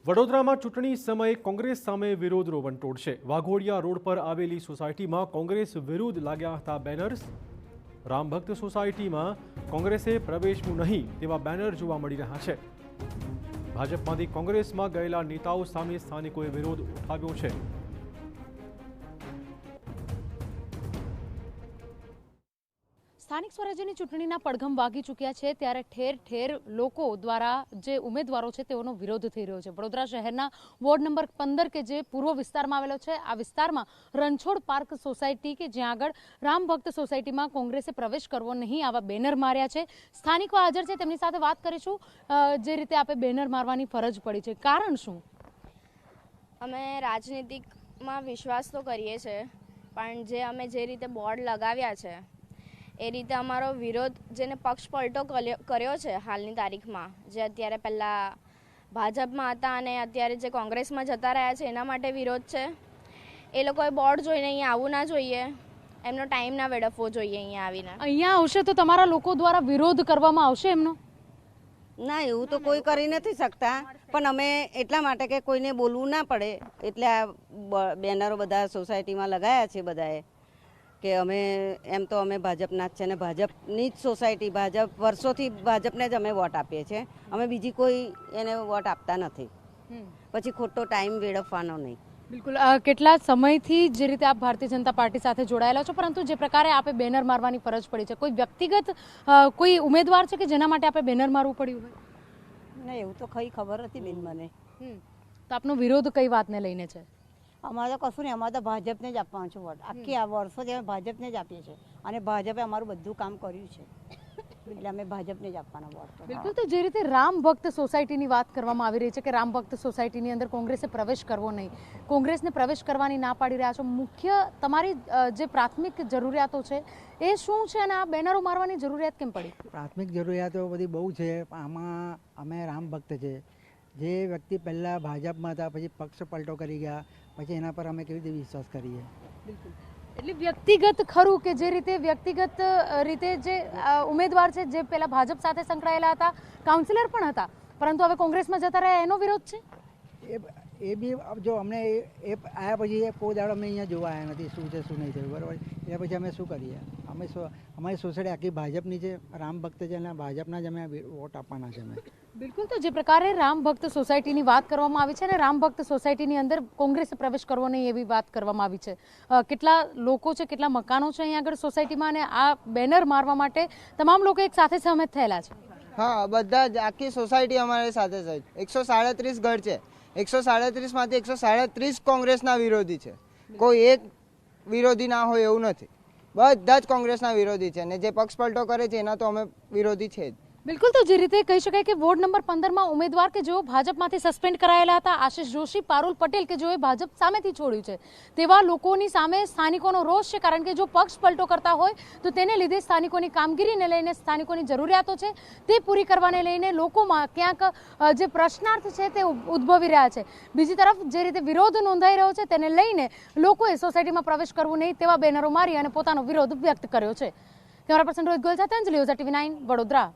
વડોદરામાં ચૂંટણી સમયે કોંગ્રેસ સામે વિરોધનો વંટોળ છે। વાઘોડિયા રોડ પર આવેલી સોસાયટીમાં કોંગ્રેસ વિરુદ્ધ લાગ્યા હતા બેનર્સ। રામભક્ત સોસાયટીમાં કોંગ્રેસે પ્રવેશવું નહીં તેવા બેનર જોવા મળી રહ્યા છે। ભાજપમાંથી કોંગ્રેસમાં ગયેલા નેતાઓ સામે સ્થાનિકોએ વિરોધ ઉઠાવ્યો છે। સ્થાનિક સ્વરાજ્યની ચૂંટણીના પડઘમ વાગી ચૂક્યા છે ત્યારે ઠેર ઠેર લોકો દ્વારા જે ઉમેદવારો છે તેઓનો વિરોધ થઈ રહ્યો છે। વડોદરા શહેરના વોર્ડ નંબર 15 કે જે પૂર્વ વિસ્તારમાં આવેલો છે, આ વિસ્તારમાં રણછોડ પાર્ક સોસાયટી કે જ્યાં આગળ રામભક્ત સોસાયટીમાં કોંગ્રેસે પ્રવેશ કરવો નહીં આવા બેનર માર્યા છે। સ્થાનિકો હાજર છે, તેમની સાથે વાત કરીશું। જે રીતે આપે બેનર મારવાની ફરજ પડી છે, કારણ શું? અમે રાજનીતિમાં વિશ્વાસ તો કરીએ છીએ, પણ અમે જે રીતે બોર્ડ લગાવ્યા છે એ રીતે અમારો વિરોધ જેને પક્ષ પલટો કર્યો છે હાલની તારીખમાં, જે અત્યારે પહેલાં ભાજપમાં હતા અને અત્યારે જે કોંગ્રેસમાં જતા રહ્યા છે એના માટે વિરોધ છે। એ લોકોએ બોર્ડ જોઈને અહીંયા આવવું ના જોઈએ, એમનો ટાઈમ ના વેડફવો જોઈએ। અહીંયા આવશે તો તમારા લોકો દ્વારા વિરોધ કરવામાં આવશે એમનો? ના, એવું તો કોઈ કરી નથી શકતા, પણ અમે એટલા માટે કે કોઈને બોલવું ના પડે એટલે આ બેનરો બધા સોસાયટીમાં લગાવ્યા છે બધાએ કે અમે એમ તો અમે ભાજપના જ છે ને ભાજપની જ સોસાયટી, ભાજપ વર્ષોથી ભાજપને જ અમે વોટ આપીએ છીએ। અમે બીજી કોઈ એને વોટ આપતા નથી, પછી ખોટો ટાઈમ વેડફવાનો નહીં। બિલકુલ, કેટલા સમયથી જે રીતે આપ ભારતીય જનતા પાર્ટી સાથે જોડાયેલા છો, પરંતુ જે પ્રકારે આપે બેનર મારવાની ફરજ પડી છે, કોઈ વ્યક્તિગત કોઈ ઉમેદવાર છે કે જેના માટે આપે બેનર મારવું પડ્યું હોય? ના, એવું તો કઈ ખબર નથી બેન મને। તો આપનો વિરોધ કઈ વાતને લઈને છે? અમારે તો કશું નહીં, અમારે તો ભાજપને જ આપવાનું છે વોટ। આખી આ વર્ષોથી અમે ભાજપને જ આપીએ છીએ અને ભાજપે અમારું બધું કામ કર્યું છે એટલે અમે ભાજપને જ આપવાનો વોટ। બિલકુલ, તો જે રીતે રામ ભક્ત સોસાયટીની વાત કરવામાં આવી રહી છે કે રામ ભક્ત સોસાયટીની અંદર કોંગ્રેસે પ્રવેશ કરવો નહીં, કોંગ્રેસને પ્રવેશ કરવાની ના પાડી રહ્યા છો, મુખ્ય તમારી જે પ્રાથમિક જરૂરિયાતો છે એ શું છે અને આ બેનરો મારવાની જરૂરિયાત કેમ પડી? પ્રાથમિક જરૂરિયાતો બધી બહુ છે, આમાં અમે રામ ભક્ત છે। જે વ્યક્તિ પહેલાં ભાજપમાં હતા, પછી પક્ષ પલટો કરી ગયા, પછી એના પર અમે કેવી રીતે વિશ્વાસ કરીએ? બિલકુલ, એટલે વ્યક્તિગત ખરું કે જે રીતે વ્યક્તિગત રીતે જે ઉમેદવાર છે જે પહેલા ભાજપ સાથે સંકળાયેલા હતા, કાઉન્સિલર પણ હતા, પરંતુ હવે કોંગ્રેસમાં જતા રહ્યા, એનો વિરોધ છે? એ બી જો અમને એ આવ્યા પછી એ પોદાડ અમે અહીંયા જોવા આવ્યા નથી શું છે શું નહીં થયું, બરાબર? એ પછી અમે શું કરીએ? અમારી સોસાયટી આખી ભાજપની છે, રામ ભક્ત છે અને ભાજપના જ અમે વોટ આપવાના છે અમે। બિલકુલ, તો જે પ્રકારે રામ ભક્ત સોસાયટીની વાત કરવામાં આવી છે અને રામ ભક્ત સોસાયટીની અંદર કોંગ્રેસે પ્રવેશ કરવો નહીં એવી વાત કરવામાં આવી છે, કેટલા લોકો છે, કેટલા મકાનો છે અહીંયા આગળ સોસાયટીમાં અને આ બેનર મારવા માટે તમામ લોકો એક સાથે સહમત થયેલા છે? હા, બધા જ આખી સોસાયટી અમારી સાથે છે। 137 ઘર છે, 137 માંથી 137 કોંગ્રેસના વિરોધી છે, કોઈ એક વિરોધી ના હોય એવું નથી, બધા જ કોંગ્રેસના વિરોધી છે અને જે પક્ષ પલટો કરે છે એના તો અમે વિરોધી છે જ। બિલકુલ, તો જે રીતે કહી શકાય કે વોર્ડ નંબર 15માં ઉમેદવાર કે જેઓ ભાજપમાંથી સસ્પેન્ડ કરાયેલા હતા, આશિષ જોશી, પારુલ પટેલ કે જેઓએ ભાજપ સામેથી છોડ્યું છે, તેવા લોકોની સામે સ્થાનિકોનો રોષ છે, કારણ કે જો પક્ષ પલટો કરતા હોય તો તેને લીધે સ્થાનિકોની કામગીરીને લઈને, સ્થાનિકોની જરૂરિયાતો છે તે પૂરી કરવાને લઈને લોકોમાં ક્યાંક જે પ્રશ્નાર્થ છે તે ઉદ્ભવી રહ્યા છે। બીજી તરફ જે રીતે વિરોધ નોંધાઈ રહ્યો છે તેને લઈને લોકોએ સોસાયટીમાં પ્રવેશ કરવું નહીં તેવા બેનરો મારી અને પોતાનો વિરોધ વ્યક્ત કર્યો છે। કેમેરા પર્સન રોહિત ગોયલ સાથે અંજલિ ઓઝા, TV9 વડોદરા।